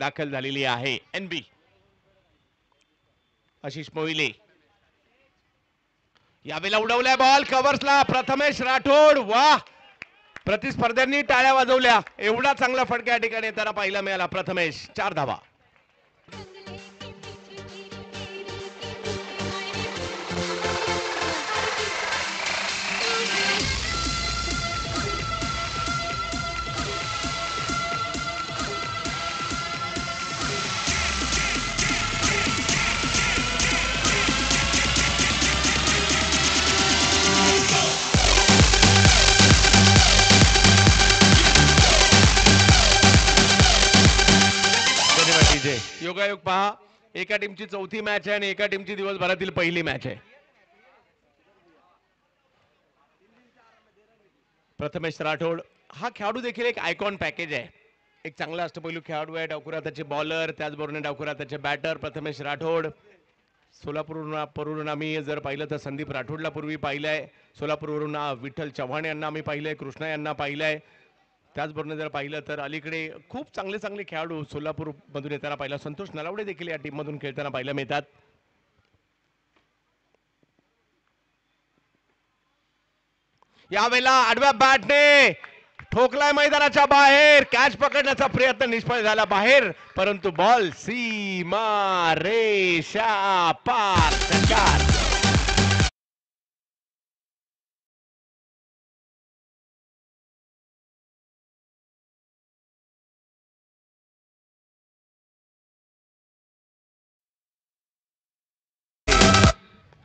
दाखल झालेली आहे. एनबी आशिष मोहिले यावेळेला उडवलाय बॉल कव्हर्सला. प्रथमेश राठोड वाह, प्रतिस्पर्ध्यांनी टाळ्या वाजवल्या. एवढा चांगला फटका या ठिकाणी त्याला पाहायला मिळाला. प्रथमेश 4 धावा. योगायोग पहा, एका टीमची चौथी मॅच आहे आणि एका टीमची दिवसभरातील पहिली मॅच आहे. प्रथमेश राठोड हा खेळाडू देखील एक आयकॉन पॅकेज आहे. एक चांगला अष्टपैलू खेळाडू आहे. डावखुरा त्याचे बॉलर, त्याचबरोबर डावखुरा त्याचे बॅटर. प्रथमेश राठोड सोलापूरवरून आम्ही जर पाहिलं तर संदीप राठोडला पूर्वी पाहिलंय. सोलापूरवरून विठ्ठल चव्हाण यांना आम्ही पाहिलंय, कृष्णा यांना पाहिलंय. त्याचबरोबर जर पाहिलं तर अलीकडे खूप चांगले चांगले खेळाडू सोलापूर मधून येताना पाहिलं. संतोष नलावडे देखील या टीम मधून खेळताना पाहायला मिळतात. यावेळेला आडव्या बॅटने ठोकलाय मैदानाच्या बाहेर. कॅच पकडण्याचा प्रयत्न निष्फळ झाला बाहेर, परंतु बॉल सीमा रेषा पार. षटकार.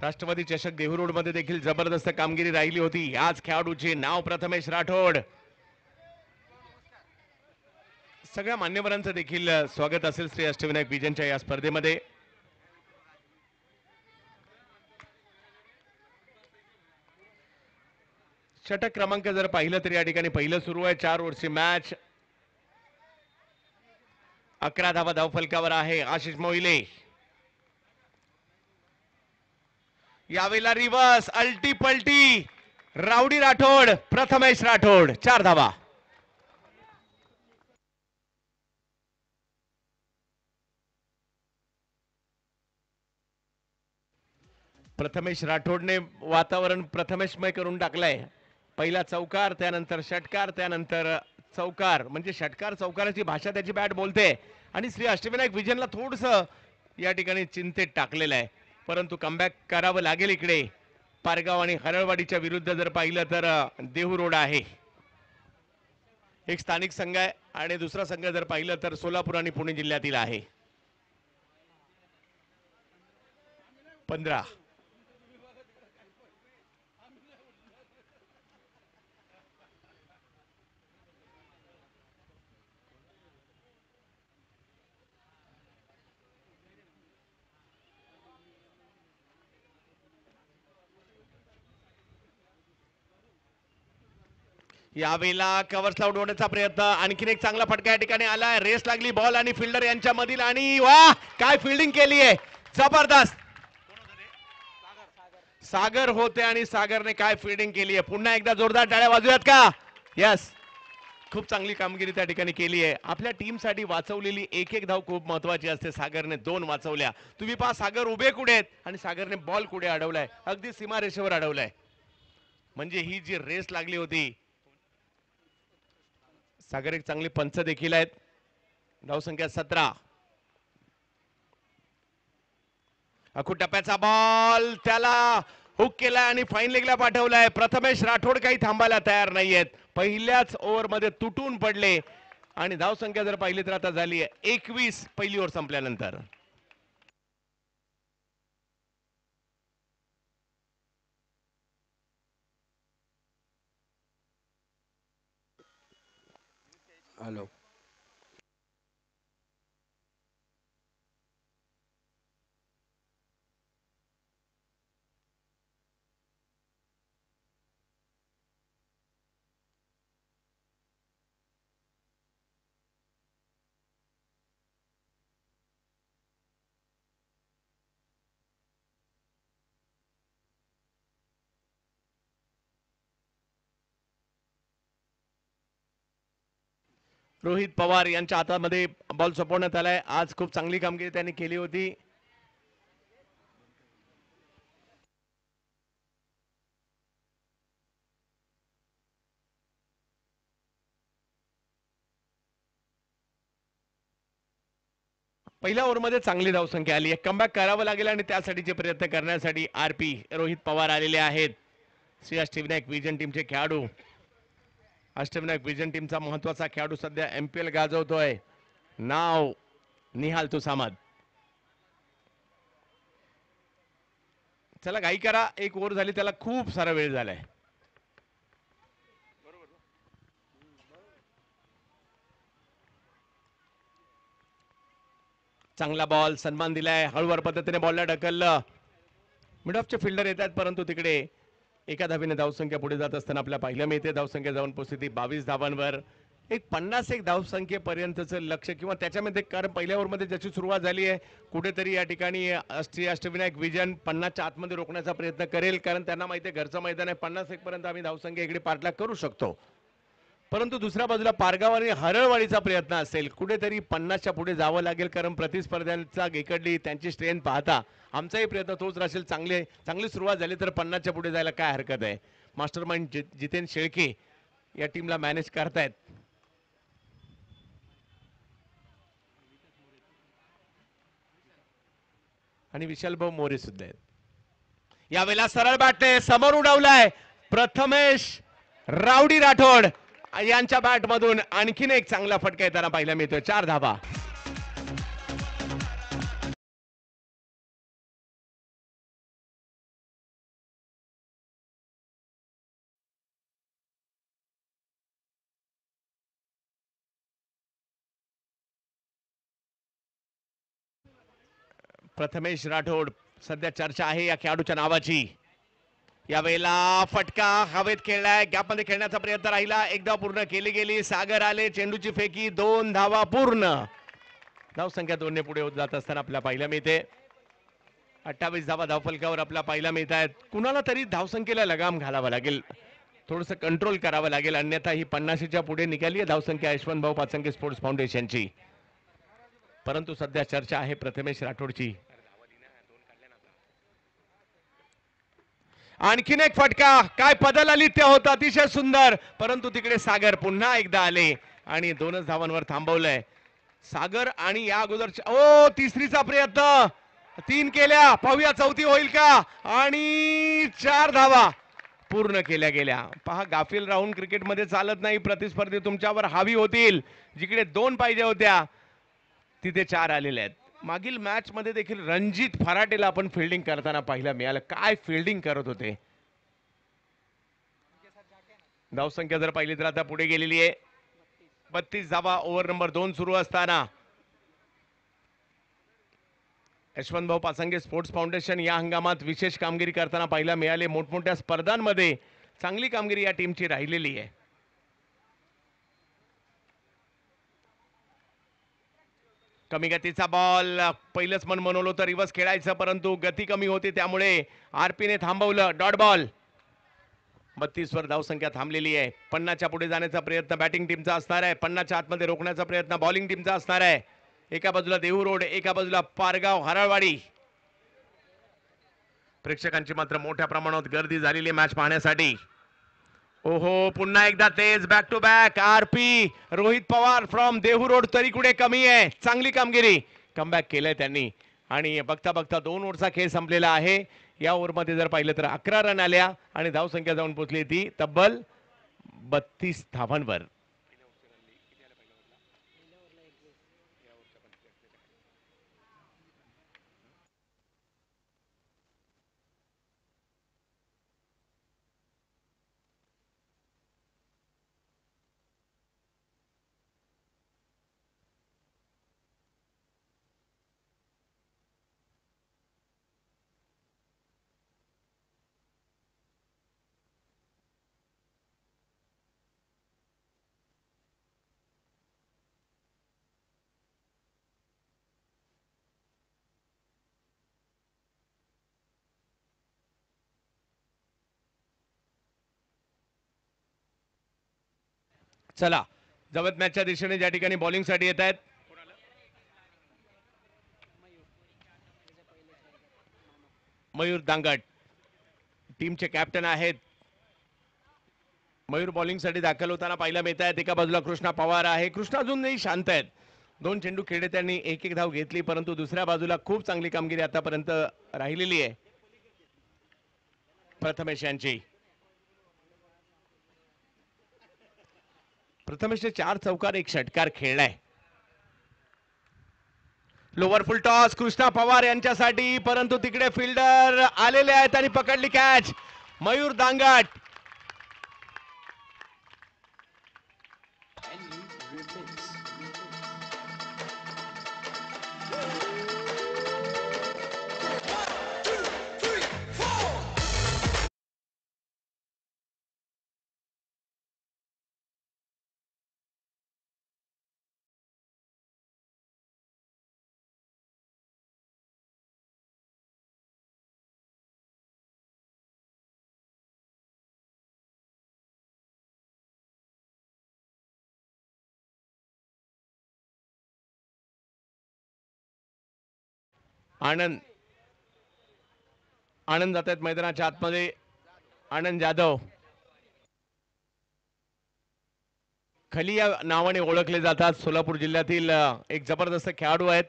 राष्ट्रवादी चषक देहू मध्ये देखील जबरदस्त कामगिरी राहिली होती. याच खेळाडूचे नाव प्रथमेश राठोड. सगळ्या मान्यवरांचं देखील स्वागत असेल श्री अष्टविनायक विजनच्या या स्पर्धेमध्ये. षटक क्रमांक जर पाहिलं तर या ठिकाणी पहिलं सुरू आहे. 4 ओव्हरची मॅच. 11 धावा धावफलकावर आहे. आशिष मोहिले यावेळेला रिवर्स अल्टी पलटी. राऊडी राठोड, प्रथमेश राठोड 4 धावा. प्रथमेश राठोडने वातावरण प्रथमेशमय करून टाकलंय. पहिला चौकार, त्यानंतर षटकार, त्यानंतर चौकार. म्हणजे षटकार चौकाराची भाषा त्याची बॅट बोलते आणि श्री अष्टविनायक विजनला थोडस या ठिकाणी चिंतेत टाकलेलं आहे. परंतु कमबॅक करावं लागेल. इकडे पारगाव आणि हरळवाडीच्या विरुद्ध जर पाहिलं तर देहू रोड आहे. एक स्थानिक संघ आहे आणि दुसरा संघ जर पाहिलं तर सोलापूर आणि पुणे जिल्ह्यातील आहे. 15 यावेळेला कव्हर्सला उडवण्याचा प्रयत्न. आणखीन एक चांगला फटका या ठिकाणी आलाय. रेस लागली बॉल आणि फिल्डर यांच्या मधील आणि वाह काय फिल्डिंग केली आहे. जबरदस्त. सागर होते आणि सागरने काय फिल्डिंग केली आहे. पुन्हा एकदा जोरदार टाळ्या वाजूयात का. यस, खूप चांगली कामगिरी त्या ठिकाणी केली आहे. आपल्या टीमसाठी वाचवलेली एक एक धाव खूप महत्वाची असते. सागरने 2 वाचवल्या. तुम्ही पहा सागर उभे कुठे आहेत आणि सागरने बॉल कुठे अडवलाय. अगदी सीमारेषेवर अडवलाय. म्हणजे ही जी रेस लागली होती. सागर एक चांगली पंच देखील आहेत. धावसंख्या 17. अखू टप्प्याचा बॉल त्याला हुक केलाय आणि फाईन लेगला पाठवलाय. प्रथमेश राठोड काही थांबायला तयार नाहीयेत. पहिल्याच ओव्हरमध्ये तुटून पडले आणि धावसंख्या जर पाहिली तर आता झाली आहे 21 पहिली ओव्हर संपल्यानंतर. हॅलो. रोहित पवार यांच्या हातामध्ये बॉल सोपवण्यात आलाय. आज खूप चांगली कामगिरी त्यांनी केली होती. पहिल्या ओव्हरमध्ये चांगली धावसंख्या आली आहे. कमबॅक करावं लागेल आणि त्यासाठीचे प्रयत्न करण्यासाठी आरपी रोहित पवार आलेले आहेत. श्री अष्टविनायक विजन टीमचे खेळाडू. अष्टविनायक विजन टीमचा महत्वाचा खेळाडू सध्या MPL गाजवतोय. नाव निहाल तुसामत. चला घाई करा, एक ओव्हर झाली, त्याला खूप सारा वेळ झालाय. चांगला बॉल, सन्मान दिलाय, हळूवार पद्धतीने बॉलला ढकललं. मिड ऑफचे फिल्डर येत आहेत, परंतु तिकडे एका धावेने धावसंख्या पुढे जात असताना आपल्या पाहिल्या मिळते. धावसंख्या जाऊन पोहोचली 22 धावांवर. एक 51 धावसंख्येपर्यंतचं लक्ष किंवा त्याच्यामध्ये, कारण पहिल्या ओव्हरमध्ये ज्याची सुरुवात झाली आहे, कुठेतरी या ठिकाणी अष्टविनायक विजन 50च्या आतमध्ये रोखण्याचा प्रयत्न करेल, कारण त्यांना माहिती आहे घरचं मैदान आहे. 51 पर्यंत आम्ही धावसंख्या इकडे पाठलाग करू शकतो. परंतु दुसऱ्या बाजूला पारगाव आणि हरळवाडीचा प्रयत्न असेल, कुठेतरी 50च्या पुढे जावं लागेल, कारण प्रतिस्पर्ध्यांचा इकडली त्यांची स्ट्रेंथ पाहता आमचाही प्रयत्न तोच राहील. चांगली सुरुवात झाली तर 50च्या पुढे जायला काय हरकत आहे. मास्टर माइंड जितेन शेळके या टीमला मॅनेज करतायत. आणि विशाल भाऊ मोरे सुद्धा आहेत. यावेळेला सरळ बॅटने समोर उडवलाय प्रथमेश रावडी राठोड यांच्या बॅट मधून. आणखीन एक चांगला फटका येताना पाहायला मिळतोय. 4 धावा. प्रथमेश राठोड, सध्या चर्चा आहे या खेळाडूच्या नावाची. यावेळेला फटका हवेत खेळलाय, गॅपमध्ये खेळण्याचा प्रयत्न राहिला, एकदा पूर्ण केली गेली. सागर आले, चेंडूची फेकी, 2 धावा पूर्ण. धावसंख्या 2 ने पुढे होत जात असताना आपल्या पाहिल्या मिळते. 28 धावा धावफलकावर आपल्या पाहिल्या मिळत आहेत. कुणाला तरी धावसंख्येला लगाम घालावा लागेल, थोडंसं कंट्रोल करावं लागेल, अन्यथा ही 50च्या पुढे निघाली आहे धावसंख्या यशवंत भाऊ पाचंगे स्पोर्ट्स फाउंडेशनची. परंतु सध्या चर्चा आहे प्रथमेश राठोडची. आणखीन एक फटका, काय पदलालित्य होतं, अतिशय सुंदर. परंतु तिकडे सागर पुन्हा एकदा आले आणि 2च धावांवर थांबवलंय सागर. आणि या अगोदरच्या तिसरीचा प्रयत्न, 3 केल्या, पाहूया चौथी होईल का. आणि 4 धावा पूर्ण केल्या गेल्या. पहा, गाफील राहून क्रिकेटमध्ये चालत नाही. प्रतिस्पर्धी तुमच्यावर हावी होतील. जिकडे 2 पाहिजे होत्या तिथे 4 आलेल्या आहेत. मागील मॅच मध्ये देखील रणजित फराटेला आपण फिल्डिंग करताना पाहिलं मिळालं. काय फिल्डिंग करत होते. धावसंख्या जर पाहिली तर आता पुढे गेलेली आहे 32 धावा. ओव्हर नंबर 2 सुरू असताना यशवंत भाऊ पाचंगे स्पोर्ट्स फाउंडेशन या हंगामात विशेष कामगिरी करताना पाहायला मिळाले. मोठमोठ्या स्पर्धांमध्ये चांगली कामगिरी या टीमची राहिलेली आहे. कमी गतीचा बॉल, पहिलंच मन मनवलं तर रिवर्स खेळायचं, परंतु गती कमी होती त्यामुळे आरपीने थांबवलं. Dot ball. 32 वर धावसंख्या थांबलेली आहे. 50च्या पुढे जाण्याचा प्रयत्न बॅटिंग टीमचा असणार आहे. 50च्या आतमध्ये रोखण्याचा प्रयत्न बॉलिंग टीमचा असणार आहे. एका बाजूला देहू रोड, एका बाजूला पारगाव हरळवाडी. प्रेक्षकांची मात्र मोठ्या प्रमाणात गर्दी झालेली मॅच पाहण्यासाठी. ओहो, पुन्हा एकदा तेज back to back. RP Rohit Pawar from Dehu Road तरी कुठे कमी आहे. चांगली कामगिरी, कमबॅक केलंय त्यांनी. आणि बघता बघता 2 ओव्हरचा खेळ संपलेला आहे. या ओव्हरमध्ये जर पाहिलं तर 11 रन आल्या आणि धावसंख्या जाऊन पोहोचली ती तब्बल 32 धावांवर. चला, जवतमॅचच्या दिशेने ज्या ठिकाणी बॉलिंगसाठी येत आहेत मयूर दांगट टीमचे कॅप्टन आहेत. मयूर बॉलिंगसाठी दाखल होताना पाहायला मिळत आहेत. एका बाजूला कृष्णा पवार आहे. कृष्णा अजूनही शांत आहेत. 2 चेंडू खेळले त्यांनी, एक धाव घेतली, परंतु दुसऱ्या बाजूला खूप चांगली कामगिरी आतापर्यंत राहिलेली आहे प्रथमेश यांची. प्रथमेशने 4 चौकार 1 षटकार खेळलाय. लोअर फुल टॉस कृष्णा पवार यांच्यासाठी, परंतु तिकडे फिल्डर आलेले आहेत आणि पकडली कॅच. मयूर दांगट आनंद जात आहेत मैदानाच्या आतमध्ये. आनंद जाधव खली या नावाने ओळखले जातात. सोलापूर जिल्ह्यातील एक जबरदस्त खेळाडू आहेत.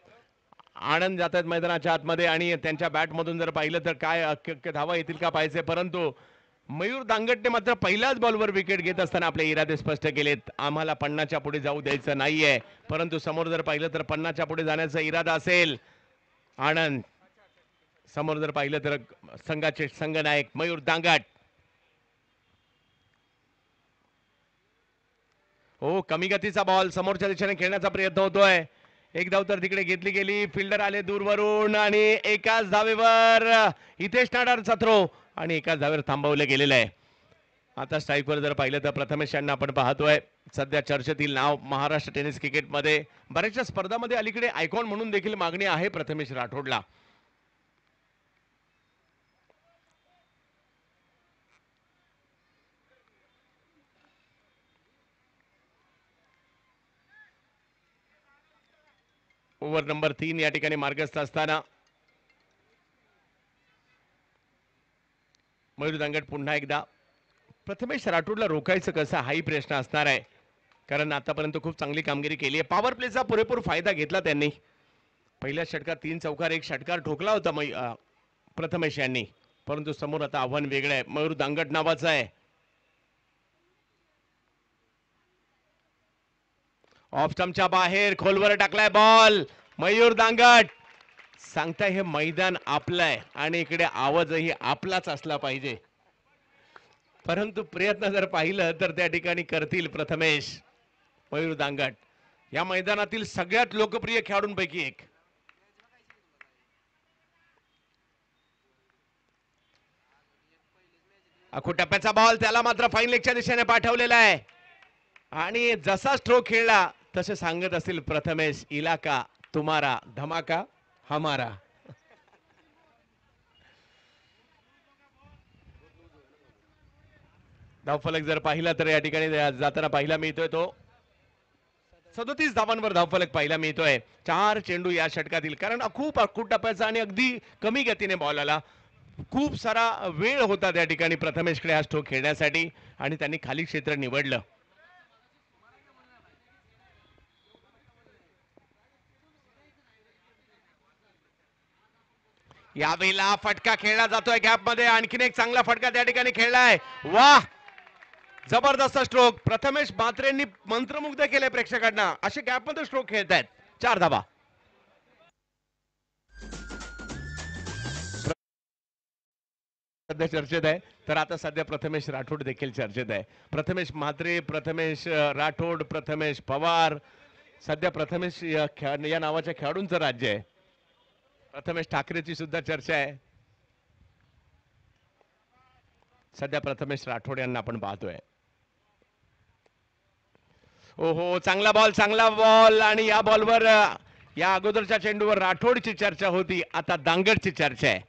आनंद जात आहेत मैदानाच्या आतमध्ये आणि त्यांच्या बॅटमधून जर पाहिलं तर काय धावा येतील का पाहायचे, परंतु मयूर दांगटने मात्र पहिल्याच बॉलवर विकेट घेत असताना आपले इरादे स्पष्ट केलेत. आम्हाला 50च्या पुढे जाऊ द्यायचं नाहीये, परंतु समोर जर पाहिलं तर 50च्या पुढे जाण्याचा इरादा असेल. आनंद समोर जर पाहिलं तर संघाचे संघनायक मयूर दांगट. हो, कमी गतीचा बॉल समोरच्या दिशेने खेळण्याचा प्रयत्न होतोय. एक धाव तर तिकडे घेतली गेली. फिल्डर आले दूरवरून आणि एकाच धावेवर हितेश नाडारचा थ्रो आणि एकाच धावेवर थांबवलं गेलेलं आहे. आता स्ट्राईकवर जर पाहिलं तर प्रथमेश यांना आपण पाहतोय. सध्या चर्चेतील नाव महाराष्ट्र टेनिस क्रिकेटमध्ये बऱ्याचशा स्पर्धामध्ये अलीकडे आयकॉन म्हणून देखील मागणी आहे प्रथमेश राठोडला. ओव्हर नंबर 3 या ठिकाणी मार्गस्थ असताना मयूर दांगट पुन्हा एकदा. प्रथमेश राठोडला रोखायचं कसं हाही प्रश्न असणार आहे, कारण आतापर्यंत खूप चांगली कामगिरी केली आहे. पॉवर प्लेचा पुरेपूर फायदा घेतला त्यांनी. पहिल्या षटकात 3 चौकार 1 षटकार ठोकला होता प्रथमेश यांनी, परंतु समोर आता आव्हान वेगळं आहे. मयूर दांगट नावाचं आहे. ऑफ स्टंपच्या बाहेर खोलवर टाकलाय बॉल. मयूर दांगट सांगताय हे मैदान आपलं आहे आणि इकडे आवाजही आपलाच असला पाहिजे, परंतु प्रयत्न जर पाहिलं तर त्या ठिकाणी करतील प्रथमेश. मयूर दांगट या मैदानातील सगळ्यात लोकप्रिय खेळाडूंपैकी एक. टप्प्याचा बॉल त्याला मात्र फाईन लेगच्या दिशेने पाठवलेला आहे आणि जसा स्ट्रोक खेळला तसे सांगत असतील प्रथमेश, इलाका तुम्हारा धमाका हमारा. धावफलक जर पाहिला तर या ठिकाणी जाताना पाहिला मिळतोय तो 37 धावांवर धावफलक पाहिला मिळतोय. 4 चेंडू या षटकातील, कारण खूप अखूट टप्प्याचा आणि अगदी कमी गतीने बॉल आला. खूप सारा वेळ होता त्या ठिकाणी प्रथमेशकडे हा स्ट्रोक खेळण्यासाठी आणि त्यांनी खाली क्षेत्र निवडलं. यावेळेला फटका खेळला जातोय गॅप मध्ये. आणखीन एक चांगला फटका त्या ठिकाणी खेळलाय. वाह, जबरदस्त स्ट्रोक. प्रथमेश म्हात्रेंनी मंत्रमुग्ध केले प्रेक्षकांना. असे गॅप मध्ये स्ट्रोक खेळत आहेत. 4 धावा. सध्या चर्चेत आहे, तर आता सध्या प्रथमेश राठोड देखील चर्चेत आहे. प्रथमेश म्हात्रे, प्रथमेश राठोड, प्रथमेश पवार, सध्या प्रथमेश या नावाच्या खेळाडूंचं राज्य आहे. प्रथमेश ठाकरेची सुद्धा चर्चा आहे. सध्या प्रथमेश राठोड यांना आपण पाहतोय. ओहो, चांगला बॉल आणि या बॉलवर या अगोदरच्या चेंडूवर राठोडची चर्चा होती, आता दांगटची चर्चा आहे.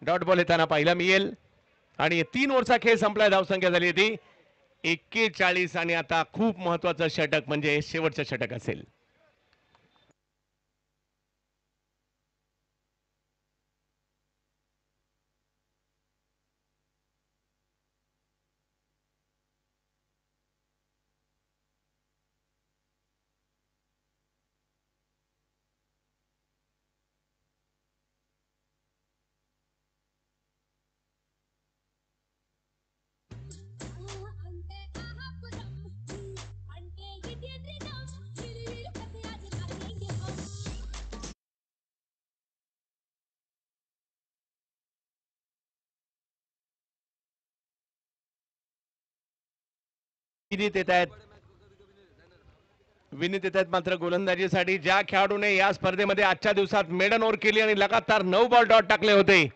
डॉट बॉल येताना पाहायला मिळेल आणि 3 ओव्हरचा खेळ संपलाय. धावसंख्या झाली होती 41 आणि आता खूप महत्वाचं षटक म्हणजे शेवटचं षटक असेल. विनीत येत आहेत मात्र गोलंदाजीसाठी ज्या खेळाडूने या स्पर्धेमध्ये आजच्या दिवसात मेडन ओव्हर केली आणि लगातार 9 बॉल डॉट टाकले होते.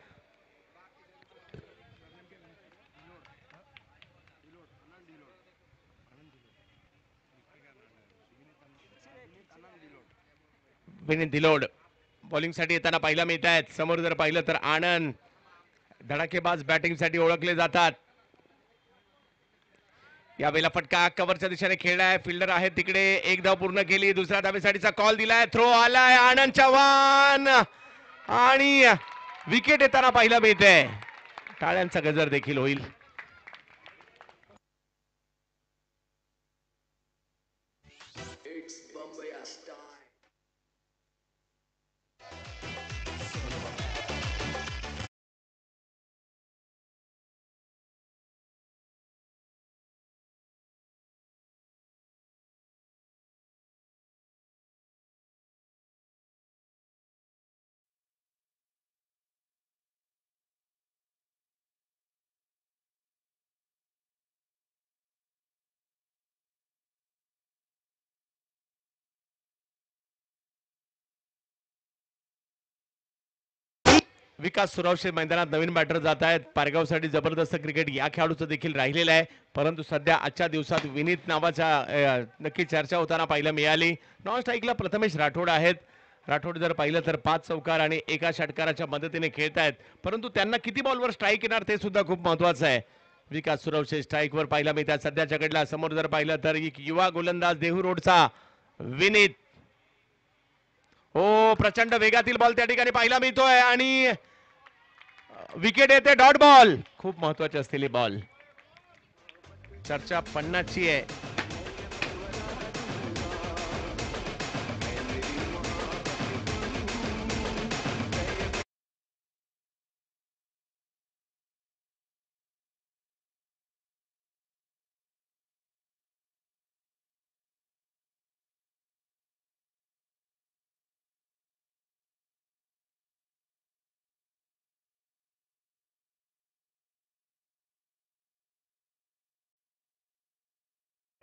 विनीत धिलोड बॉलिंगसाठी येताना पाहायला मिळत आहेत. समोर जर पाहिलं तर आनंद धडाकेबाज बॅटिंगसाठी ओळखले जातात. यावेळेला फटका कव्हरच्या दिशेने खेळलाय. फिल्डर आहे तिकडे. एक धाव पूर्ण केली. दुसऱ्या धावेसाठीचा कॉल दिलाय. थ्रो आलाय. आनंद चव्हाण आणि विकेट येताना पाहायला मिळते. टाळ्यांचा गजर देखील होईल. विकास सुरावशे मैदानात नवीन बॅटर जात आहेत. पारगावसाठी जबरदस्त क्रिकेट या खेळाडूचं देखील राहिलेलं आहे. परंतु सध्या आजच्या दिवसात विनीत नावाच्या नक्की चर्चा होताना पाहायला मिळाली. नॉन स्ट्राईकला प्रथमेश राठोड आहेत. राठोड जर पाहिलं तर 5 चौकार आणि एका षटकाराच्या मदतीने खेळतायत. परंतु त्यांना किती बॉलवर स्ट्राईक येणार ते सुद्धा खूप महत्वाचं आहे. विकास सुरावशे स्ट्राईकवर पाहायला मिळतात सध्याच्या घडला. समोर जर पाहिलं तर एक युवा गोलंदाज देहू रोडचा विनीत. हो, प्रचंड वेगातील बॉल त्या ठिकाणी पाहायला मिळतोय आणि विकेट येते. डॉट बॉल खूप महत्वाची असलेली बॉल. चर्चा 50 ची आहे.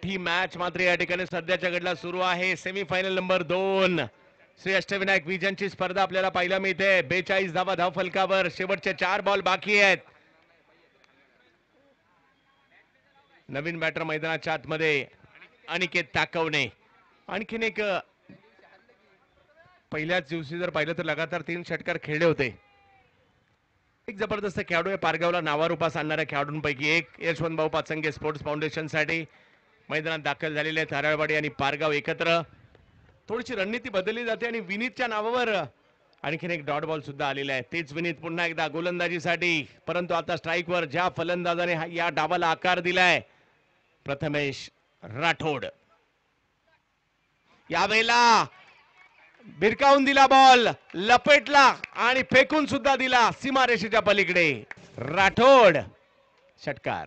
ही मॅच मात्र या ठिकाणी सध्याच्या घडला सुरू आहे. सेमीफायनल नंबर 2 श्री अष्टविनायक विजनची स्पर्धा आपल्याला पाहायला मिळते. 42 धावा धाव फलकावर. शेवटचे 4 बॉल बाकी आहेत. नवीन बॅटर मैदानाच्या आतमध्ये अनिकेत ताकवणे. आणखीन एक पहिल्याच दिवशी जर पाहिलं तर लगातार 3 षटकार खेळले होते. एक जबरदस्त खेळाडू आहे. पारगावला नावारूपास आणणाऱ्या खेळाडूंपैकी एक. यशवंत भाऊ पाचंगे स्पोर्ट्स फाउंडेशन साठी मैदानात दाखल झालेले आहेत. हराळवाडी आणि पारगाव एकत्र. थोडीशी रणनीती बदलली जाते आणि विनीतच्या नावावर आणखीन एक डॉट बॉल सुद्धा आलेला आहे. तेच विनीत पुन्हा एकदा गोलंदाजीसाठी. परंतु आता स्ट्राईकवर ज्या फलंदाजाने या डावाला आकार दिलाय प्रथमेश राठोड. यावेळेला भिरकावून दिला बॉल. लपेटला आणि फेकून सुद्धा दिला सीमारेषेच्या पलीकडे. राठोड षटकार.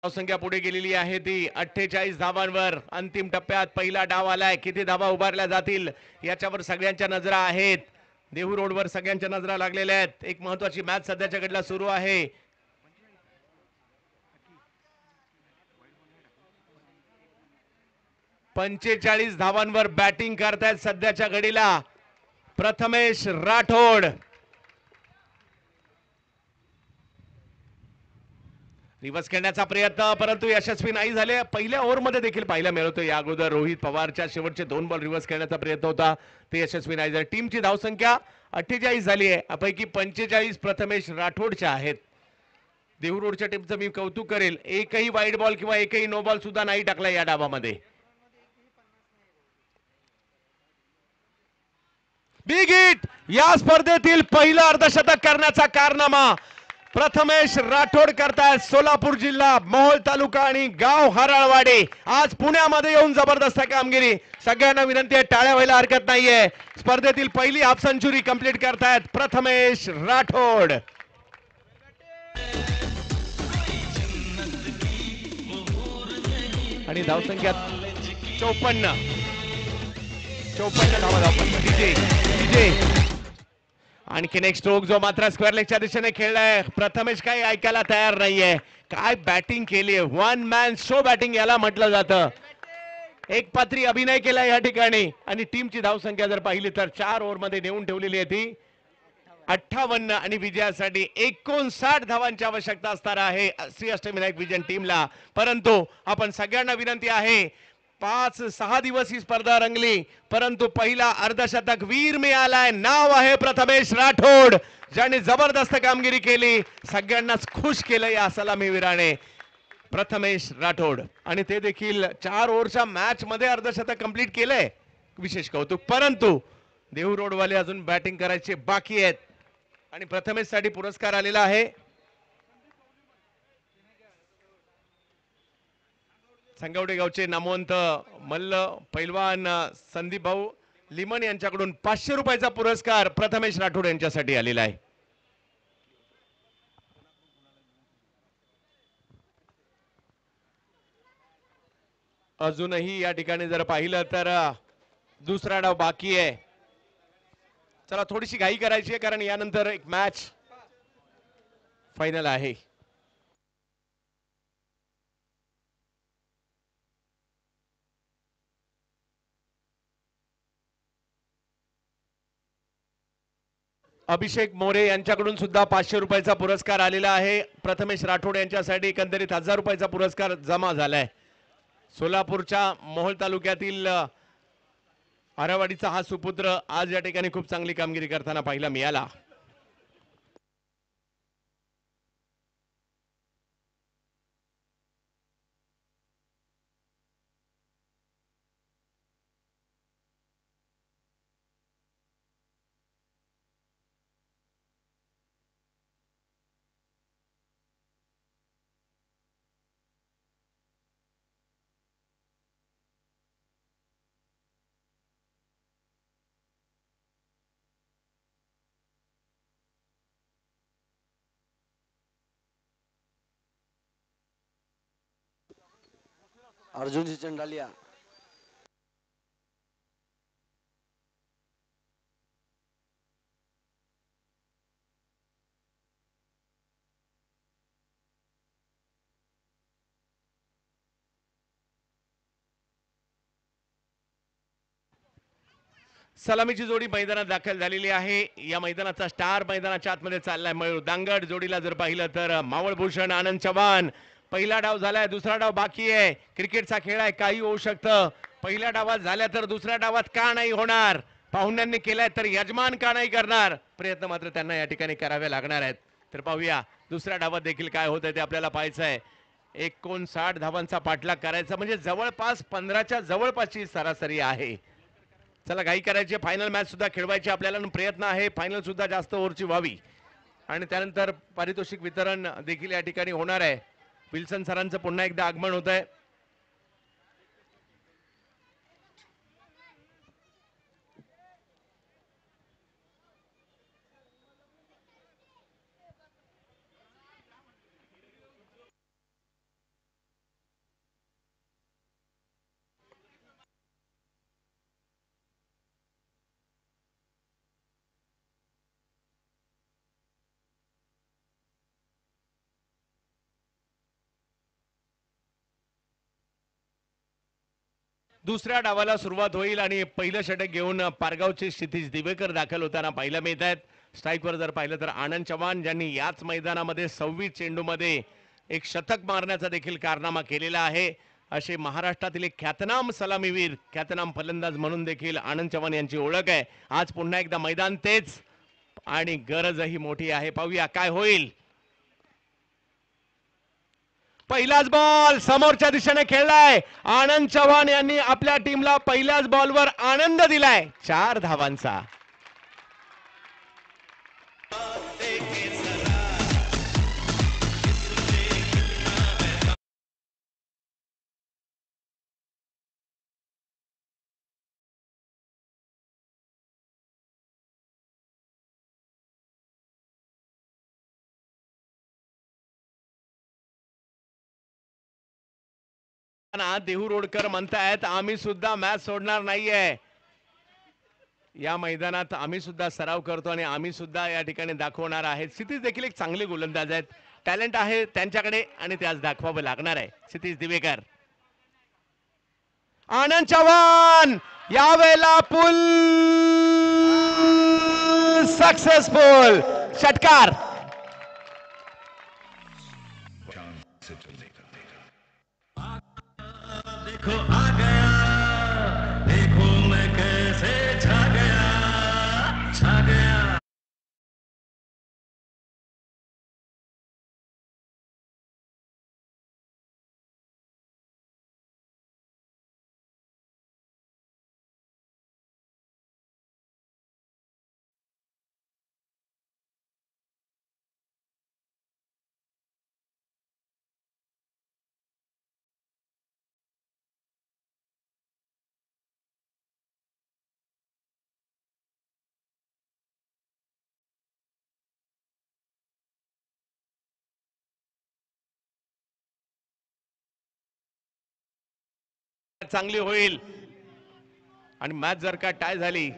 संख्या पुढे गेलेली आहे ती 48 धावांवर. अंतिम टप्प्यात पहिला डाव आलाय. किती धावा उभारल्या जातील याच्यावर सगळ्यांच्या नजरा आहेत. देहू रोडवर सगळ्यांच्या नजरा लागलेल्या आहेत. एक महत्वाची मॅच सध्याच्या घडला सुरू आहे. पंचेचाळीस धावांवर बॅटिंग करतायत सध्याच्या घडीला प्रथमेश राठोड. रिव्हर्स खेळण्याचा प्रयत्न परंतु यशस्वी नाही झाले. पहिल्या ओव्हरमध्ये देखील पाहायला मिळतो या अगोदर रोहित पवारच्या शेवटचे 2 बॉल रिव्हर्स खेळण्याचा प्रयत्न होता, ते यशस्वी नाही झाले. टीमची धावसंख्या 48 झाली आहे, यापैकी 45 प्रथमेश राठोडच्या आहेत. देहूरोडच्या टीमचं मी कौतुक करेल, एकही वाईड बॉल किंवा एकही नो बॉल सुद्धा नाही टाकला या डावामध्ये. बिग हिट, या स्पर्धेतील पहिलं अर्धशतक करण्याचा कारनामा प्रथमेश राठोड करतायत. सोलापूर जिल्हा, मोहोळ तालुका आणि गाव हराळवाडी आज पुण्यामध्ये येऊन जबरदस्त कामगिरी. सगळ्यांना विनंती आहे, टाळ्या व्हायला हरकत नाहीये. स्पर्धेतील पहिली हाफ सेंचुरी कंप्लीट करतायत प्रथमेश राठोड. आणि धावसंख्या 54 धावा. आणखीन एक स्ट्रोक जो मात्र स्क्वेअर लेगच्या दिशेने खेळलाय. प्रथमेश काही ऐकायला तयार नाहीये. काय बॅटिंग केली, वन मॅन शो बॅटिंग याला म्हटलं जातं. एक पात्री अभिनय केला या ठिकाणी. आणि टीमची धावसंख्या जर पाहिली तर 4 ओव्हरमध्ये नेऊन ठेवलेली आहे ती 58 आणि विजयासाठी 59 धावांची आवश्यकता असणार आहे श्री अष्टविनायक विजन टीमला. परंतु आपण सगळ्यांना विनंती आहे, 5-6 दिवस ही स्पर्धा रंगली, परंतु पहिला अर्धशतक वीर मिळालाय. नाव आहे प्रथमेश राठोड, ज्याने जबरदस्त कामगिरी केली, सगळ्यांनाच खुश केलं या सलामीवीराने प्रथमेश राठोड. आणि ते देखील 4 ओव्हरच्या मॅच मध्ये अर्धशतक कंप्लीट केलंय, विशेष कौतुक. परंतु देहू रोडवाले अजून बॅटिंग करायचे बाकी आहेत आणि प्रथमेश साठी पुरस्कार आलेला आहे संगवडे गावचे नामवंत मल्ल पैलवान संदीप भाऊ लिमण यांच्याकडून 500 रुपयाचा पुरस्कार प्रथमेश राठोड यांच्यासाठी आलेला आहे. अजूनही या ठिकाणी जर पाहिलं तर दुसरा डाव बाकी आहे. चला थोडीशी घाई करायची आहे, कारण यानंतर एक मॅच फायनल आहे. अभिषेक मोरे यांच्याकडून सुद्धा 500 रुपयाचा पुरस्कार आलेला आहे. प्रथमेश राठोड यांच्यासाठी एकंदरीत 1000 रुपयाचा पुरस्कार जमा झालाय. सोलापूरच्या मोहोळ तालुक्यातील आरावाडीचा हा सुपुत्र आज या ठिकाणी खूप चांगली कामगिरी करताना पाहायला मिळाला. अर्जुन जी चंडालिया. सलामीची जोडी मैदानात दाखल झालेली आहे. या मैदानाचा स्टार मैदानाच्या आतमध्ये चाललाय मयूर दांगड. जोडीला जर पाहिलं तर मावळभूषण आनंद चव्हाण. पहिला डाव झालाय, दुसरा डाव बाकी आहे. क्रिकेटचा खेळ आहे, काही होऊ शकतं. पहिल्या डावात झाल्या तर दुसऱ्या डावात का नाही होणार? पाहुण्यांनी केलाय तर यजमान का नाही करणार? प्रयत्न मात्र त्यांना या ठिकाणी करावे लागणार आहेत. तर पाहूया दुसऱ्या डावात देखील काय होतंय ते आपल्याला पाहायचं आहे. 59 धावांचा पाठलाग करायचा म्हणजे जवळपास 15च्या जवळपासची सरासरी आहे. चला घाई करायची, फायनल मॅच सुद्धा खेळवायची आपल्याला. प्रयत्न आहे फायनल सुद्धा जास्त ओव्हरची व्हावी आणि त्यानंतर पारितोषिक वितरण देखील या ठिकाणी होणार आहे. विल्सन सरांचं पुन्हा एकदा आगमन होत आहे. दुसऱ्या डावाला सुरुवात होईल आणि पहिलं षटक घेऊन पारगावचे क्षितिज दिवेकर दाखल होताना पाहायला मिळत आहेत. स्ट्राईकवर जर पाहिलं तर आनंद चव्हाण ज्यांनी याच मैदानामध्ये 26 चेंडूमध्ये एक शतक मारण्याचा देखील कारनामा केलेला आहे. असे महाराष्ट्रातील एक ख्यातनाम सलामीवीर, ख्यातनाम फलंदाज म्हणून देखील आनंद चव्हाण यांची ओळख आहे. आज पुन्हा एकदा मैदान तेच आणि गरजही मोठी आहे. पाहूया काय होईल. पहिलाच बॉल समोरच्या दिशेने खेळलाय. आनंद चव्हाण यांनी आपल्या टीमला पहिल्याच बॉलवर आनंद दिलाय 4 धावांचा. देहू रोडकर म्हणतायत आम्ही सुद्धा मॅच सोडणार नाहीये. या मैदानात आम्ही सुद्धा सराव करतो आणि आम्ही सुद्धा या ठिकाणी दाखवणार आहे. क्षितिज देखील एक चांगले गोलंदाज आहेत, टॅलेंट आहे त्यांच्याकडे आणि ते आज दाखवावं लागणार आहे. क्षितिज दिवेकर, आनंद चव्हाण यावेळेला पुल सक्सेसफुल षटकार. देखो आ गया, देखो मैं कैसे छा गया, छा गया. चांगली होईल आणि मॅच जर का टाय झाली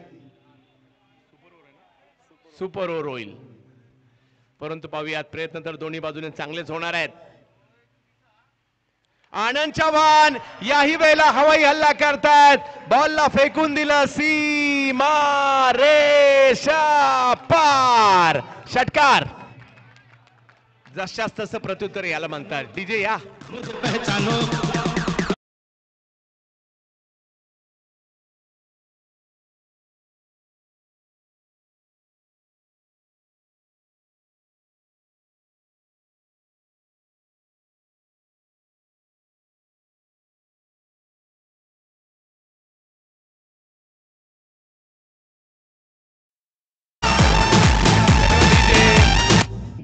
सुपर ओव्हर होईल. परंतु पाहूयात प्रयत्न तर दोन्ही बाजूने चांगलेच होणार आहेत. आनंद चव्हाण याही वेळेला हवाई हल्ला करतायत. बॉलला फेकून दिलं सीमा रेषा पार. षटकार. जशास तसं प्रत्युत्तर याला म्हणतात. डीजे या. पहचानो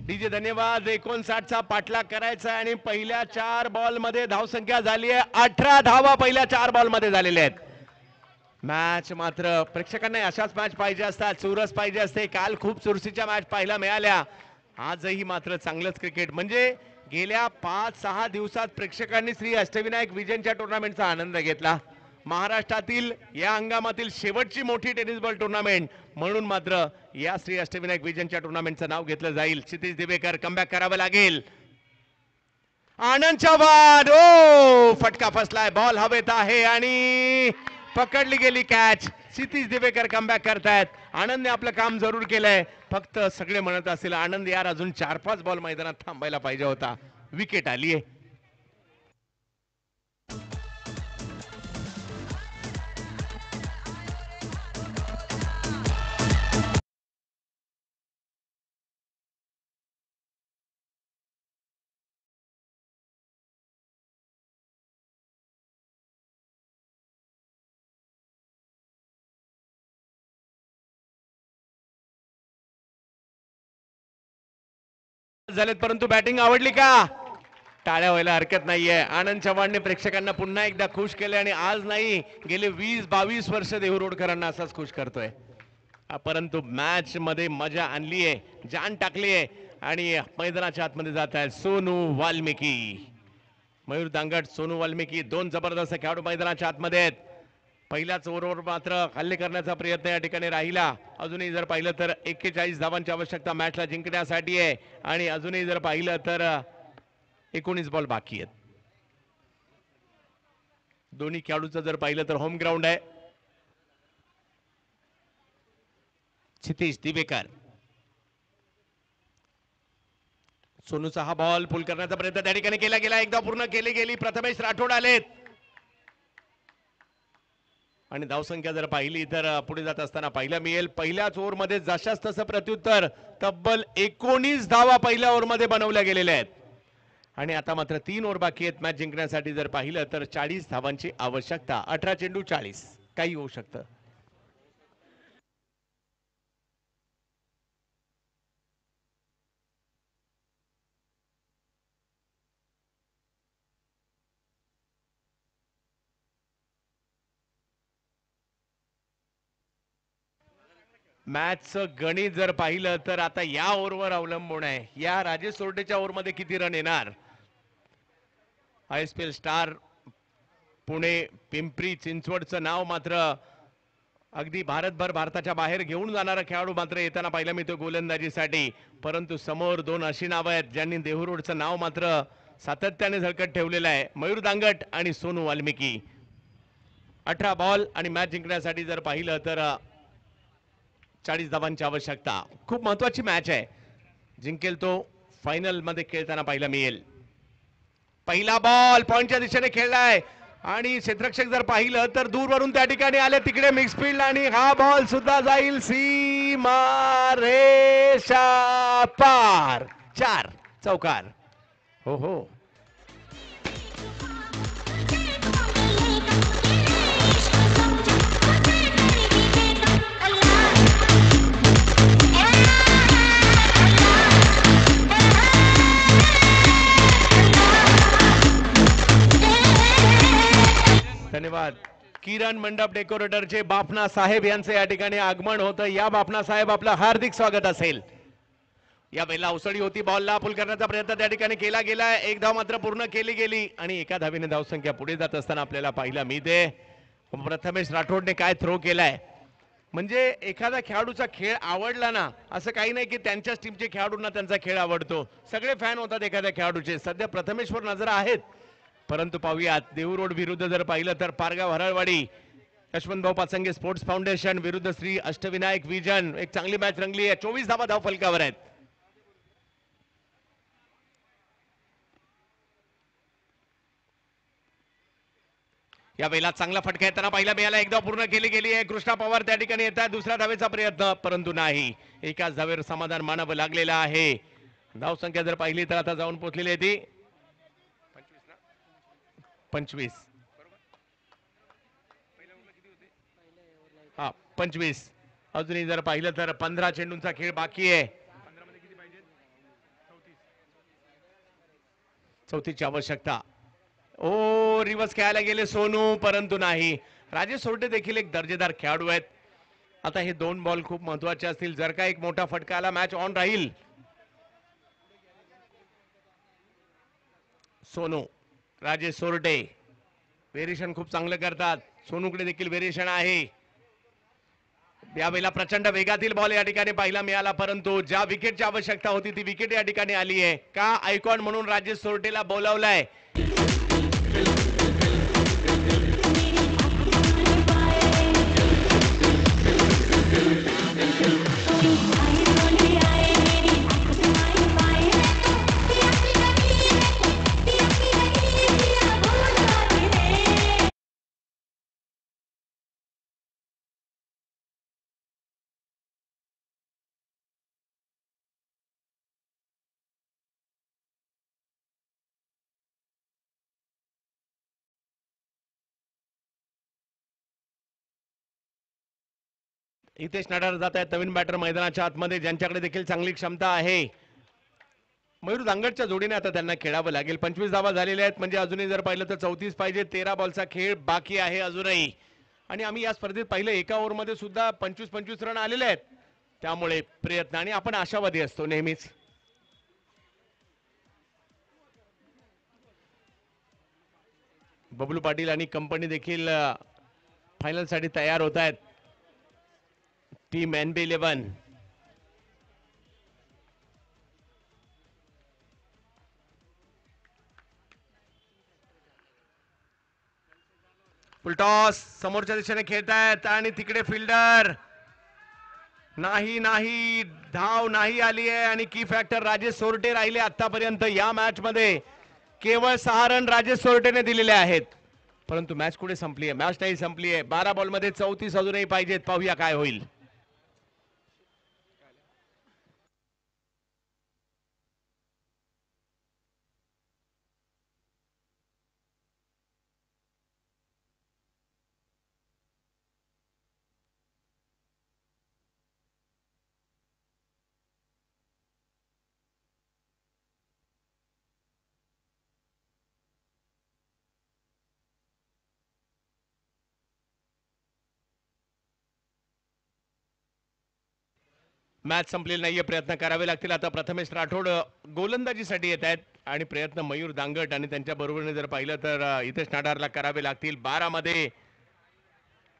डीजे धन्यवाद. 59चा पाठलाग करायचा आणि पहिल्या 4 बॉल मध्ये धावसंख्या झाली आहे 18 धावा पहिल्या 4 बॉल मध्ये झालेल्या आहेत. मॅच मात्र प्रेक्षकांना अशाच मॅच पाहिजे असतात, चुरस पाहिजे असते. काल खूप चुरशीच्या मॅच पाहायला मिळाल्या. आजही मात्र चांगलंच क्रिकेट. म्हणजे गेल्या 5-6 दिवसात प्रेक्षकांनी श्री अष्टविनायक विजयच्या टुर्नामेंटचा आनंद घेतला. महाराष्ट्रातील या हंगामातील शेवटची मोठी टेनिस बॉल टुर्नामेंट म्हणून मात्र या श्री अष्टविनायक विजयच्या टुर्नामेंटचं नाव घेतलं जाईल. क्षितिज दिवेकर कमबॅक करावं लागेल. आनंद चव्हाण ओ फटका फसलाय. बॉल हवेत आहे आणि पकडली गेली कॅच. क्षितिज दिवेकर कमबॅक करतायत. आनंदने आपलं काम जरूर केलंय. फक्त सगळे म्हणत असतील आनंद यार अजून 4-5 बॉल मैदानात थांबायला पाहिजे होता. विकेट आलीये. झालेत परंतु बॅटिंग आवडली का? टाळ्या व्हायला हरकत नाहीये. आनंद चव्हाणने प्रेक्षकांना पुन्हा एकदा खुश केले आणि आज नाही गेले 20-22 वर्ष देहू रोडकरांना असाच खुश करतोय. परंतु मॅच मध्ये मजा आणलीये, जान टाकलीये आणि मैदानाच्या आतमध्ये जात आहेत सोनू वाल्मिकी. मयूर दांगट, सोनू वाल्मिकी 2 जबरदस्त खेळाडू मैदानाच्या आतमध्ये आहेत. पहिल्याच ओव्हरवर मात्र हल्ले करण्याचा प्रयत्न या ठिकाणी राहिला. अजूनही जर पाहिलं तर 41 धावांची आवश्यकता मॅचला जिंकण्यासाठी आहे आणि अजूनही जर पाहिलं तर 19 बॉल बाकी आहेत. दोन्ही खेळाडूचं जर पाहिलं तर होम ग्राउंड आहे. क्षितिज दिवेकर, सोनूचा हा बॉल पुल करण्याचा प्रयत्न त्या ठिकाणी केला गेला, एकदा पूर्ण केली गेली. प्रथमेश राठोड आलेत आणि धावसंख्या जर पाहिली तर पुढे जात असताना पाहिलं मिळेल. पहिल्याच ओव्हरमध्ये जशाच तसं प्रत्युत्तर, तब्बल 19 धावा पहिल्या ओव्हरमध्ये बनवल्या गेलेल्या आहेत आणि आता मात्र 3 ओव्हर बाकी आहेत मॅच जिंकण्यासाठी. जर पाहिलं तर 40 धावांची आवश्यकता. 18 चेंडू 40, काही होऊ शकतं. मॅचचं गणित जर पाहिलं तर आता या ओव्हरवर अवलंबून आहे. या राजेश सोरटेच्या ओव्हरमध्ये किती रन येणार. आयएसपीएल स्टार पुणे पिंपरी चिंचवडचं नाव मात्र अगदी भारतभर भारताच्या बाहेर घेऊन जाणारा खेळाडू मात्र येताना पाहिला मिळतो गोलंदाजीसाठी. परंतु समोर दोन अशी नावं आहेत ज्यांनी देहूरोडचं नाव मात्र सातत्याने झळकत ठेवलेलं आहे. मयूर दांगट आणि सोनू वाल्मिकी. 18 बॉल आणि मॅच जिंकण्यासाठी जर पाहिलं तर 40 धावांची आवश्यकता. खूप महत्वाची मॅच आहे. जिंकेल तो फायनल मध्ये खेळताना पाहायला मिळेल. पहिला बॉल पॉइंटच्या दिशेने खेळलाय आणि क्षेत्ररक्षक जर पाहिलं तर दूरवरून त्या ठिकाणी आले तिकडे मिक्स फील्ड आणि हा बॉल सुद्धा जाईल सीमा रेषा पार. 4 चौकार. हो हो. धन्यवाद. किरण मंडप डेकोरेटरचे बापना साहेब यांचे या ठिकाणी आगमन होतं. या बापना साहेब आपलं हार्दिक स्वागत असेल. या वेळेला उसळी होती, बॉलला पुल करण्याचा प्रयत्न त्या ठिकाणी केला गेला. एक धाव मात्र पूर्ण केली गेली आणि एका धावेने धावसंख्या पुढे जात असताना आपल्याला पाहिला मिळते. प्रथमेश राठोडने काय थ्रो केलाय. म्हणजे एखादा खेळाडूचा खेळ आवडला ना, असं काही नाही की त्यांच्याच टीमचे खेळाडूंना त्यांचा खेळ आवडतो. सगळे फॅन होतात एखाद्या खेळाडूचे. सध्या प्रथमेशवर नजर आहेत. परंतु पाहूयात देहूरोड विरुद्ध जर पाहिलं तर पारगाव हरळवाडी, यशवंतभाऊ पाचंगे स्पोर्ट्स फाउंडेशन विरुद्ध श्री अष्टविनायक विजन. एक चांगली मॅच रंगली आहे. 24 धावा धाव फलकावर आहेत. या वेळेला चांगला फटका येताना पाहिला मिळाला. एकदा पूर्ण केली गेली आहे. कृष्णा पवार त्या ठिकाणी येतात. दुसऱ्या धावेचा प्रयत्न परंतु नाही. एकाच धावेवर समाधान मानावं लागलेलं आहे. धावसंख्या जर पाहिली तर आता जाऊन पोहोचलेली आहे ती 25. हा 25. अजूनही जर पाहिलं तर 15 चेंडूंचा खेळ बाकी आहे. 34 ची आवश्यकता. ओ रिवर्स खेळायला गेले सोनू परंतु नाही. राजेश सोरटे देखील एक दर्जेदार खेळाडू आहेत. आता हे 2 बॉल खूप महत्वाचे असतील. जर का एक मोठा फटका आला मॅच ऑन राहील. सोनू, राजेश सोरटे व्हेरिएशन खूप चांगलं करतात. सोनूकडे देखील व्हेरिएशन आहे. यावेळेला प्रचंड वेगातील बॉल या ठिकाणी पाहायला मिळाला परंतु ज्या विकेटची आवश्यकता होती ती विकेट या ठिकाणी आली आहे. का आयकॉन म्हणून राजेश सोरटेला बोलावलाय. हितेश नाडार जात आहेत नवीन बॅटर मैदानाच्या आतमध्ये ज्यांच्याकडे देखील चांगली क्षमता आहे. मयूर दांगटच्या जोडीने आता त्यांना खेळावं लागेल. 25 धावा झालेल्या आहेत म्हणजे अजूनही जर पाहिलं तर 34 पाहिजे. 13 बॉलचा खेळ बाकी आहे अजूनही आणि आम्ही या स्पर्धेत पाहिलं एका ओव्हरमध्ये सुद्धा 25-25 रन आलेले आहेत. त्यामुळे प्रयत्न आणि आपण आशावादी असतो नेहमीच. बबलू पाटील आणि कंपनी देखील फायनल साठी तयार होत आहेत. Team NB11. फुलटॉस समोरच्या दिशेने खेळतायत आणि तिकडे फिल्डर नाही नाही धाव नाही आली आहे आणि की फॅक्टर राजेश सोरटे राहिले आतापर्यंत या मॅच मध्ये केवळ 6 रन राजेश सोरटेने दिलेले आहेत परंतु मॅच कुठे संपली आहे मॅच नाही संपली आहे 12 बॉल मध्ये 34 अजूनही पाहिजेत पाहूया काय होईल मॅच संपलेली नाहीये प्रयत्न करावे लागतील आता प्रथमेश राठोड गोलंदाजीसाठी येत आहेत आणि प्रयत्न मयूर दांगट आणि त्यांच्या बरोबरीने जर पाहिलं तर इथेच नाडारला करावे लागतील 12 मध्ये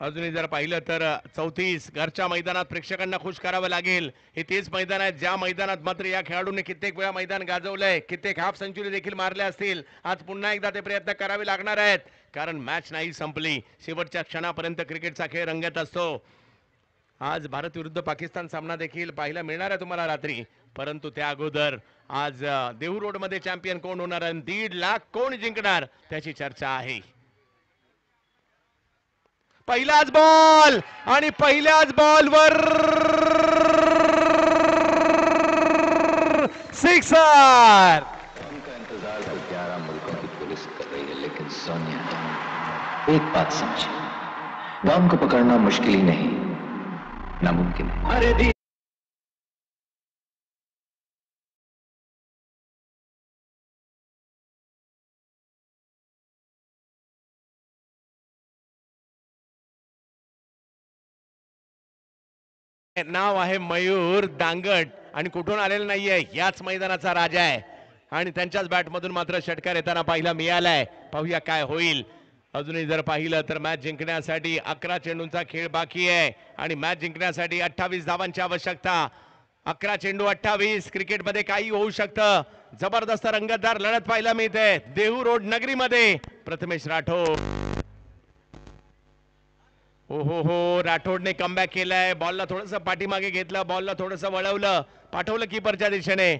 अजूनही जर पाहिलं तर 34 घरच्या मैदानात प्रेक्षकांना खुश करावं लागेल हे तेच मैदान आहे ज्या मैदानात मात्र या खेळाडूंनी कित्येक वेळा मैदान गाजवलंय कित्येक हाफ सेंचुरी देखील मारल्या असतील आज पुन्हा एकदा ते प्रयत्न करावे लागणार आहेत कारण मॅच नाही संपली शेवटच्या क्षणापर्यंत क्रिकेटचा खेळ रंगत असतो आज भारत विरुद्ध पाकिस्तान सामना देखील पाहायला मिळणार आहे तुम्हाला रात्री परंतु त्या अगोदर आज देहू रोड मध्ये चॅम्पियन कोण होणार आणि 1.5 लाख कोण जिंकणार त्याची चर्चा आहे पहिलाच बॉल आणि पहिल्याच बॉलवर सिक्सर उनका इंतजार तो 11 मुल्कों की पुलिस कर रही है लेकिन सोनिया एक बात समझे डॉन को पकड़ना मुश्किल ही नहीं नामुमकिन है अरे दी नाव आहे मयूर दांगट आणि कुठून आलेलं नाहीये याच मैदानाचा राजा आहे आणि त्यांच्याच बॅटमधून मात्र षटकार येताना पाहायला मिळालाय पाहूया काय होईल अजूनही जर पाहिलं तर मॅच जिंकण्यासाठी 11 चेंडूंचा खेळ बाकी आहे आणि मॅच जिंकण्यासाठी 28 धावांची आवश्यकता 11 चेंडू 28 क्रिकेटमध्ये काही होऊ शकतं जबरदस्त रंगतदार लढत पाहायला मिळते देहू रोड नगरीमध्ये प्रथमेश राठोड हो राठोडने कमबॅक केलाय बॉलला थोडंसं पाठीमागे घेतलं बॉलला थोडंसं वळवलं पाठवलं कीपरच्या दिशेने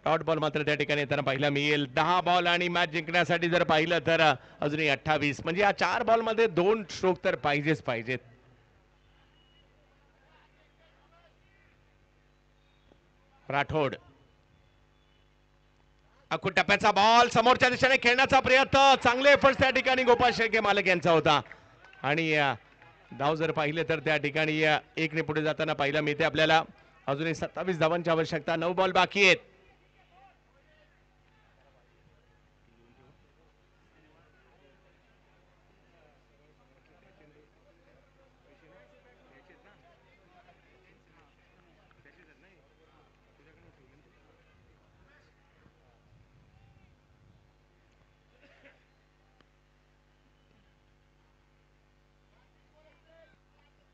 डॉट बॉल मात्र त्या ठिकाणी येताना पाहायला मिळेल 10 बॉल आणि मॅच जिंकण्यासाठी जर पाहिलं तर अजूनही 28 म्हणजे या 4 बॉल मध्ये 2 स्ट्रोक तर पाहिजेत राठोड अकू टप्प्याचा बॉल समोरच्या दिशेने खेळण्याचा प्रयत्न चांगले एफर्ट्स त्या ठिकाणी गोपाळ शेळके मालक यांचा होता आणि धाव जर पाहिले तर त्या ठिकाणी 1 ने पुढे जाताना पाहायला मिळते आपल्याला अजूनही 27 धावांची आवश्यकता 9 बॉल बाकी आहेत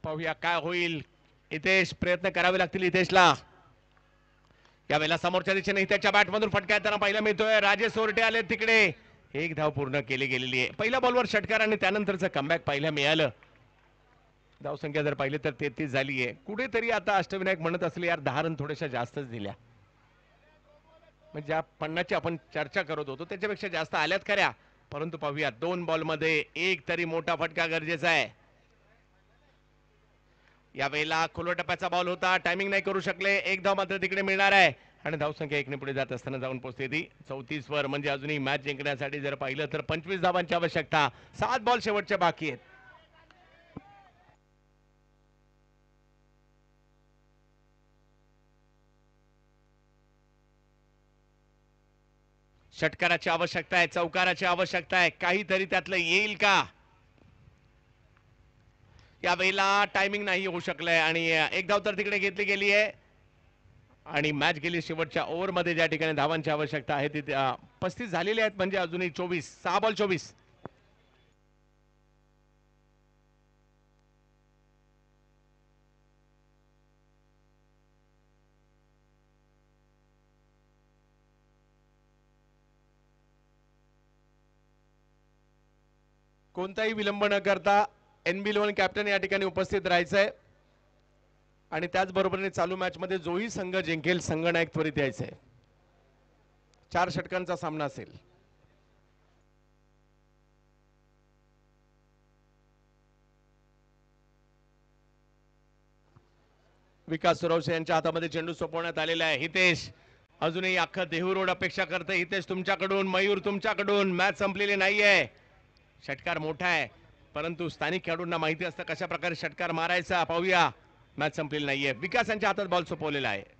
पाहूया काय होईल इथेच प्रयत्न करावे लागतील इथेशला यावेळेला समोरच्या दिशेने त्याच्या बॅटमधून फटका येताना पाहायला मिळतोय राजेश सोरटे आले तिकडे 1 धाव पूर्ण केली गेलेली आहे पहिल्या बॉलवर षटकार आणि त्यानंतरचं कमबॅक पाहायला मिळालं धाव संख्या जर पाहिली तर 33 झाली आहे कुठेतरी आता अष्टविनायक म्हणत असले यार 10 रन थोड्याशा जास्तच दिल्या म्हणजे ज्या 50 ची आपण चर्चा करत होतो त्याच्यापेक्षा जास्त आल्यात खऱ्या परंतु पाहूया 2 बॉल मध्ये एक तरी मोठा फटका गरजेचा आहे यावेळेला खोलवा टप्प्याचा बॉल होता टायमिंग नाही करू शकले 1 धाव मात्र तिकडे मिळणार आहे आणि धावसंख्या 1 ने पुढे जात असताना जाऊन पोहोचते ती 34 वर म्हणजे अजूनही मॅच जिंकण्यासाठी जर पाहिलं तर 25 धावांची आवश्यकता 7 बॉल शेवटचे बाकी आहेत षटकाराची आवश्यकता आहे चौकाराची आवश्यकता आहे काहीतरी त्यातलं येईल का यावेळेला टायमिंग नाही होऊ शकलंय आणि 1 धाव तर तिकडे घेतली गेली आहे आणि मॅच गेली शेवटच्या ओव्हरमध्ये ज्या ठिकाणी धावांची आवश्यकता आहे ती 35 झालेली आहेत म्हणजे अजूनही 24 6 बॉल 24 कोणताही विलंब न करता NB11 कॅप्टन या ठिकाणी उपस्थित राहायचंय आणि त्याचबरोबरीने चालू मॅच मध्ये जोही संघ जिंकेल संघनायक त्वरित यायचंय. 4 षटकांचा सामना असेल. विकास सुरवसे यांच्या हातामध्ये चेंडू सोपवण्यात आलेला आहे. हितेश अजूनही अख्खा देहू रोड अपेक्षा करते. हितेश तुमच्याकडून, मयूर तुमच्याकडून. मॅच संपलेली नाहीये. षटकार मोठा आहे परंतु स्थानिक खेळाडूंना माहिती असतं कशा प्रकारे षटकार मारायचा. पाहूया. मॅच संपलेली नाहीये. विकास यांच्या हातात बॉल सोपवलेला आहे.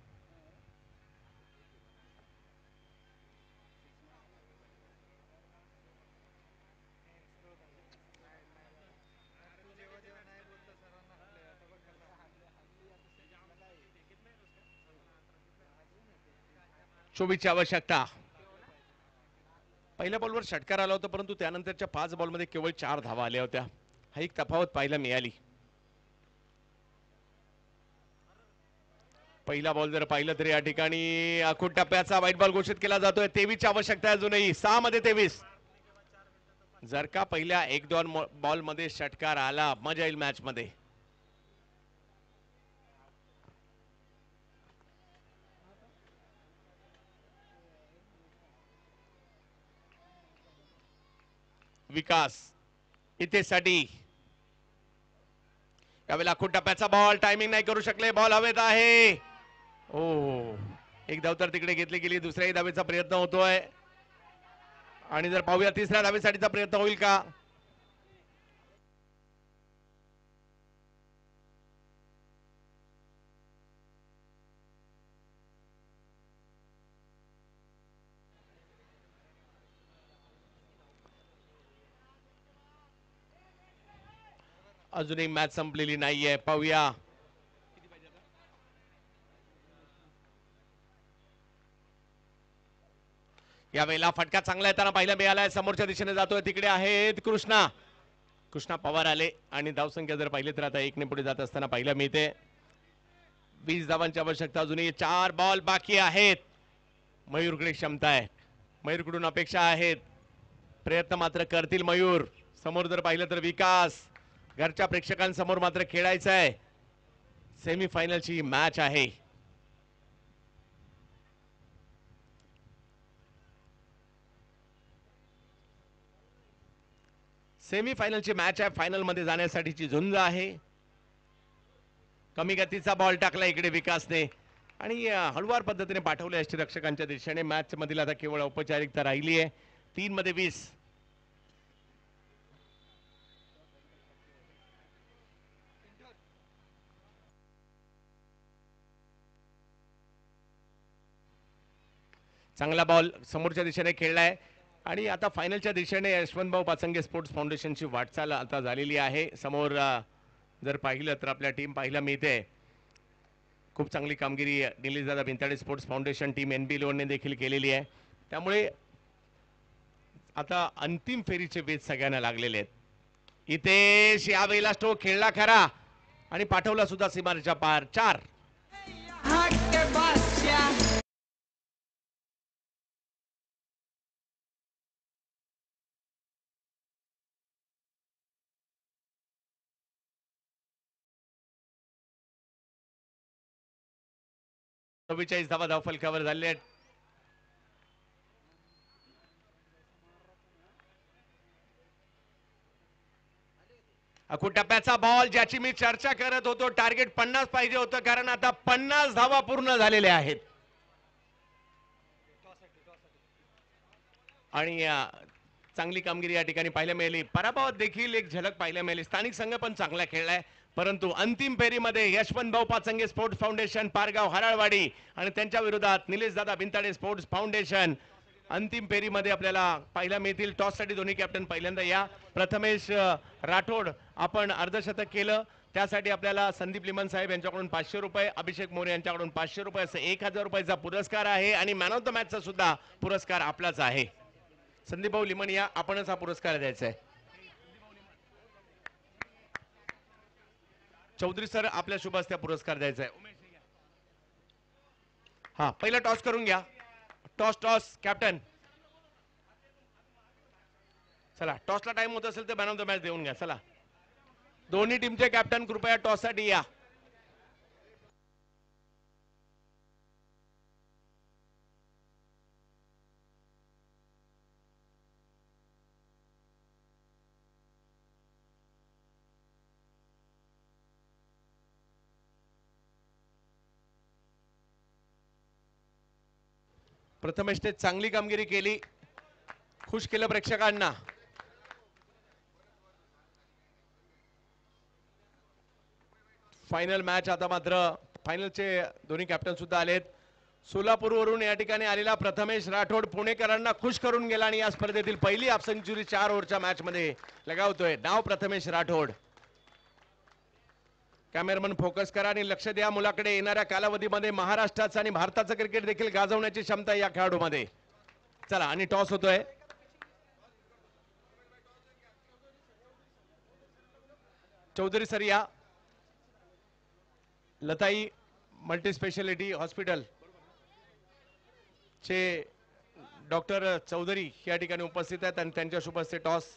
चोवीसची आवश्यकता. पहिल्या बॉलवर षटकार आला होता परंतु त्यानंतरच्या 5 बॉलमध्ये केवळ 4 धावा आल्या होत्या. हा एक तफावत पाहायला मिळाली. पहिला बॉल जर पाहिलं तर या ठिकाणी आखूड टप्प्याचा व्हाईट बॉल घोषित केला जातोय. 23 ची आवश्यकता आहे अजूनही. 6 मध्ये 23. जर का पहिल्या 1-2 बॉल मध्ये षटकार आला मजा येईल मॅच मध्ये. विकास इथे साठी यावेळेला आखूड टप्प्याचा बॉल टायमिंग नाही करू शकले. बॉल हवेत आहे. ओ एक धाव तर तिकडे घेतली गेली. दुसऱ्याही धावेचा प्रयत्न होतोय आणि जर पाहूया तिसऱ्या धावेसाठीचा प्रयत्न होईल का. अजूनही मॅच संपलेली नाहीये. पाहूया. यावेळेला फटका चांगला येताना पाहिला मिळालाय. समोरच्या दिशेने जातोय. तिकडे आहेत कृष्णा पवार आले आणि धावसंख्या जर पाहिली तर आता 1 ने पुढे जात असताना पाहिला मिळते. 20 धावांची आवश्यकता. अजूनही 4 बॉल बाकी आहेत. मयूरकडे क्षमता आहे. मयूरकडून अपेक्षा आहेत. प्रयत्न मात्र करतील मयूर. समोर जर पाहिलं तर विकास. घरच्या प्रेक्षकांसमोर मात्र खेळायचं आहे. सेमीफायनलची मॅच आहे. सेमीफायनलची मॅच आहे. फायनल मध्ये जाण्यासाठीची झुंज आहे. कमी गतीचा बॉल टाकला इकडे विकासने आणि हळुवार पद्धतीने पाठवले यष्टीरक्षकांच्या दिशेने. मॅच मधील आता केवळ औपचारिकता राहिली आहे. 3 मध्ये 20. चांगला बॉल समोरच्या दिशेने खेळलाय आणि आता फायनलच्या दिशेने यशवंतभाऊ पाचंगे स्पोर्ट्स फाउंडेशनची वाटचाल आता झालेली आहे. समोर जर पाहिलं तर आपल्या टीम पाहायला मिळते. खूप चांगली कामगिरी निलेशदादा Bhintade sports foundation team NB11 ने देखील केलेली आहे. त्यामुळे आता अंतिम फेरीचे वेध सगळ्यांना लागलेले आहेत. इथे यावेळेला स्ट्रोक खेळला खरा आणि पाठवला सुद्धा सीमारेच्या पार. 4. चव्वेचाळीस धावा धावफलकावर झाले आहेत. आखूड टप्प्याचा बॉल ज्याची मी चर्चा करत होतो. टार्गेट 50 पाहिजे होतं कारण आता 50 धावा पूर्ण झालेल्या आहेत आणि चांगली कामगिरी या ठिकाणी पाहायला मिळाली. पराभवात देखील एक झलक पाहायला मिळाली. स्थानिक संघ पण चांगला खेळलाय परंतु अंतिम फेरीमध्ये यशवंतभाऊ पाचंगे स्पोर्ट्स फाउंडेशन पारगाव हराळवाडी आणि त्यांच्या विरोधात निलेशदादा भिंताडे स्पोर्ट्स फाउंडेशन अंतिम फेरीमध्ये आपल्याला पाहायला मिळतील. टॉससाठी दोन्ही कॅप्टन पहिल्यांदा या. प्रथमेश राठोड आपण अर्धशतक केलं त्यासाठी आपल्याला संदीप लिमन साहेब यांच्याकडून 500 रुपये, अभिषेक मोरे यांच्याकडून 500 रुपये असं 1000 रुपयाचा पुरस्कार आहे आणि मॅन ऑफ द मॅचचा सुद्धा पुरस्कार आपलाच आहे. संदीप भाऊ लिमन या आपणच हा पुरस्कार द्यायचा आहे. चौधरी सर आपल्या शुभ हस्ते पुरस्कार द्यायचा आहे. हा पहिला टॉस करून घ्या. Toss captain. चला टॉसला टाइम होत असेल तर मॅन ऑफ द मॅच देऊन घ्या. चला दोन्ही टीमचे कॅप्टन कृपया टॉससाठी या. प्रथमेशने चांगली कामगिरी केली, खुश केलं प्रेक्षकांना. फायनल मॅच आता मात्र फायनलचे दोन्ही कॅप्टन सुद्धा आलेत. सोलापूरवरून या ठिकाणी आलेला प्रथमेश राठोड पुणेकरांना खुश करून गेला आणि या स्पर्धेतील पहिली हाफ सेंचुरी 4 ओव्हरच्या मॅच मध्ये लगावतोय. नाव प्रथमेश राठोड. कॅमेरामन फोकस करा आणि लक्ष द्या मुलाकडे. येणाऱ्या कालावधीमध्ये महाराष्ट्राचं आणि भारताचं क्रिकेट देखील गाजवण्याची क्षमता या खेळाडूमध्ये. चला आणि टॉस होतोय. चौधरी सरिया लताई मल्टी स्पेशालिटी हॉस्पिटल चे डॉक्टर चौधरी या ठिकाणी उपस्थित आहेत आणि त्यांच्या शुभ हस्ते टॉस